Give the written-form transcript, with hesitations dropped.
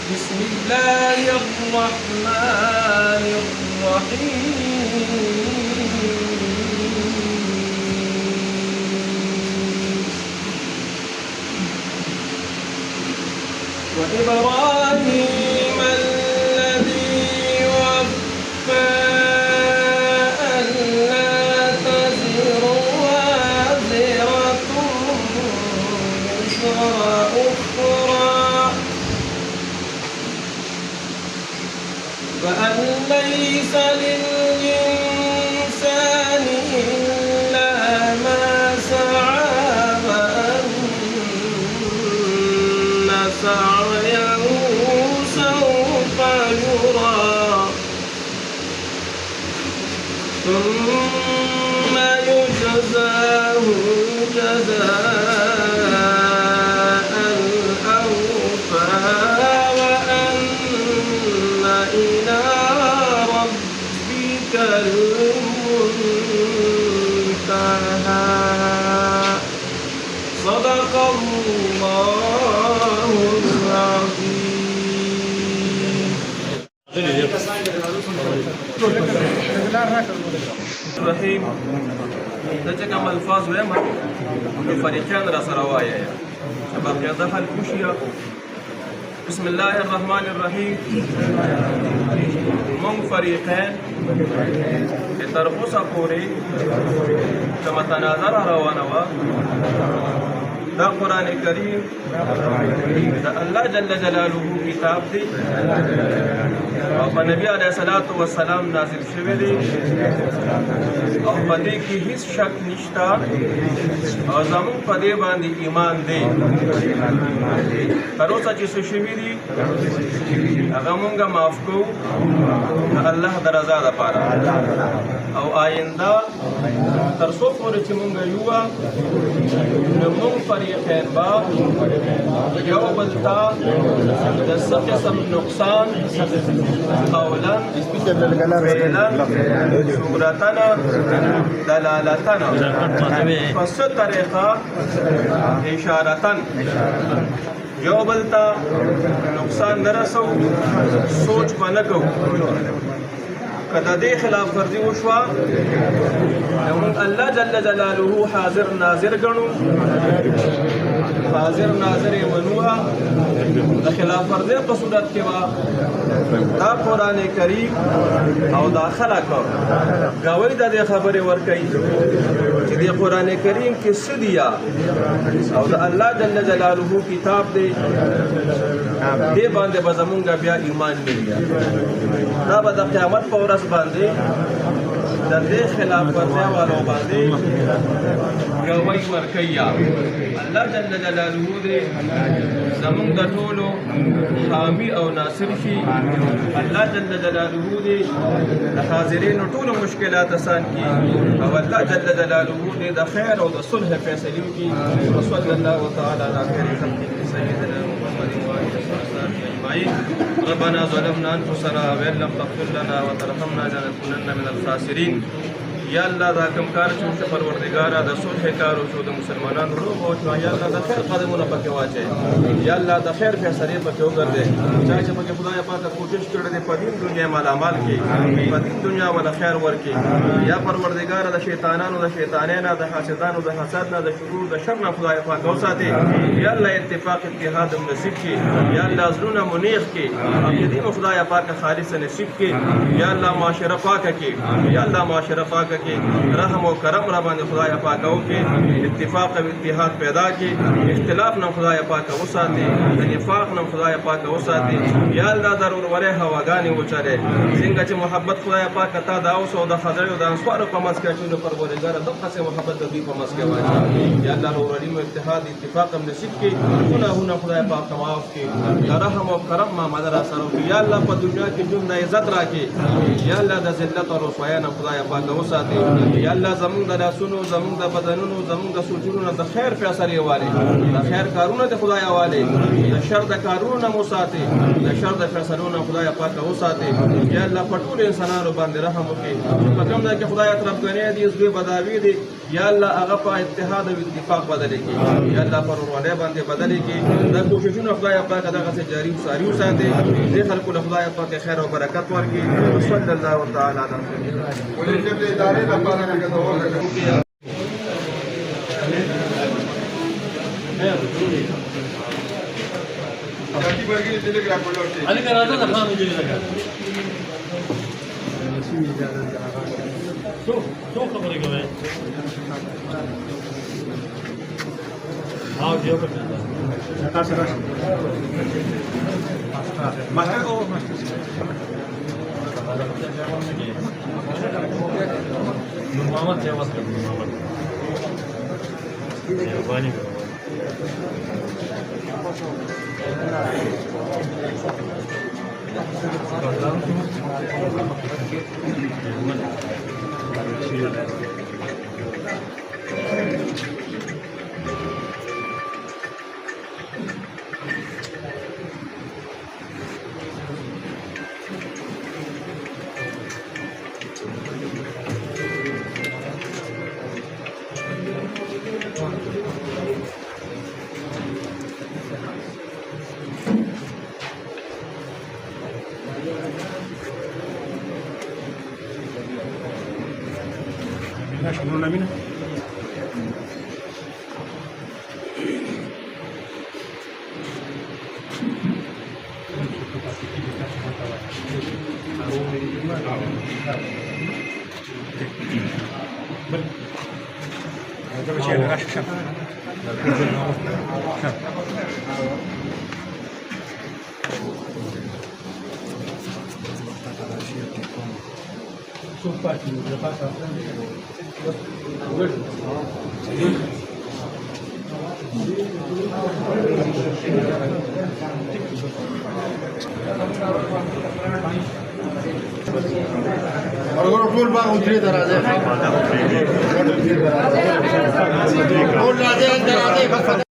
بسم الله الرحمن الرحيم وإبراهيم الذي وفى ألا تزر وازرة وزر أخرى وأن ليس للإنسان إلا ما سعى وأن سعيه سوف يرى ثم يجزاه الجزاء الأوفى وأن إلى ربك المنتهى صدق الله العظيم. الرحيم دغه کوم الفاظ وایم د فريقان را سره وایي شباب یا دخل کوشیا. بسم الله الرحمن الرحيم. من فريقين ترخص پوری كما تناظر روانوا دا قرآن کریم دا الله جل جلاله کتاب دی او په نبی علیه الصلاۃ والسلام نازل شوی دی او په دې کې هیڅ شک نشته او زموږ په دې باندې ایمان دی. تر اوسه چې څه شوي دي هغه مونږ معاف کوو د الله د رضا دپاره او آینده تر څو پورې چې مونږ یو نو مونږ فریقین با یو بل ته د څه قسم نقصان قولا فعلا صورتنا دلالتنا په څه طریقه اشارتن یو بل ته نقصان نه رسو سوچ به نه کوو. که د دې خلاف ورزي وشوه نو موږ الله جل جلاله حاضر ناظر ګڼو، حاضر ناظر یې منوه. د خلاف ورزي په صورت کې به دا قرآن کریم او دا خلک ګوی د دې خبرې ورکوي چې د قرآن کریم کې څه دي او د الله جل جلاله کتاب دی، دې باندې به زمونږ بیا ایمان نه وي. دا به د قیامت په ورځ باندې د دې خلاف ورزي والو باندې ګوی ورکوي. الله جل جلاله دې زمونږ د ټولو حامی او ناصر شي. الله جل جلاله دې د حاضرینو ټولو مشکلات آسان کړي او الله جل جلاله دې د خیر او د صلح فیصلې وکړي. وصلی الله تعالی علی خیر خلقه سیدنا محمد وآله وصحبه اجمعین. ربنا ظلمنا انفسنا وان لم تغفر لنا وترحمنا لنكونن من الخاسرین. یا الله دا کوم کار چې موږ پروردګاره د صلح کار وشو د مسلمانانو روح او یا الله د خیر قدمونه پکې واچوي. یا الله د خیر فیصلې پکې وګرځي. چا چې پکې خدای پاک کوشش کړی دی په دین دنیا مالامال کې، په دین دنیا ولا خیر ورکړي. یا پروردګاره د شیطانانو د شیطانانو د حاسدانو د حسد نه د شرور د شر نه خدای پاک وساتي. یا الله اتفاق اتحاد نصیب کړي. یا الله زړونه منیخ کړي او دې خدای پاک خالص نصیب کړي. یا الله معاشره پاکه کړي. یا الله معاشره پاکه رحم و کرم را باندې خدای پاک وکړي. اتفاق او اتحاد پیدا کړي. اختلاف نه خدای پاک وساتي. د نفاق نه خدای پاک وساتي. یا الله ضرور وره هواګانې وچره څنګه چې محبت خدای پاک ته دا اوس او د خضر او د انصار په مسکه کې نو پروردګار دغه څه محبت د دې په مسکه واچي. یا الله ضرور اتحاد اتفاق هم نصیب کړي. ګناهونه خدای پاک معاف کړي. یا رحم او کرم ما مدد را سره وکړي. یا الله په دنیا کې ژوند عزت راکړي. یا الله د ذلت او رسوایی نه خدای پاک وساتي. یا الله زمونږ د لاسونو زمونږ د بدنونو زمونږ د سوچونو د خیر فیصلې والي، د خیر کارونه د خدای والي، د شر د کارونو نه مو ساتي، د شر د فیصلو نه خدای پاک وساتي. یا الله په ټولو انسانانو باندې رحم وکړي. په کوم ځای کې خدای طرف غنی دي زوی بداوی دي یا الله هغه په اتحاد او اتفاق بدل کړي یا الله پر ورونه باندې بدل کړي دا کوششونه خدای پاک دغه جاری او ساری وساتي دې خلکو له خدای پاک خیر او برکت ورکړي صلی الله تعالی علیه ولې چې ادارې لپاره کې علي کا راځه د خان مجلس لګا څو خبرې کوي ها دیو په تاسو راځه ماستر او ماستر محمد ته واسطه محمد مهرباني شنو نامینه और टोल बाग उतरे दराजे और राजे दराजे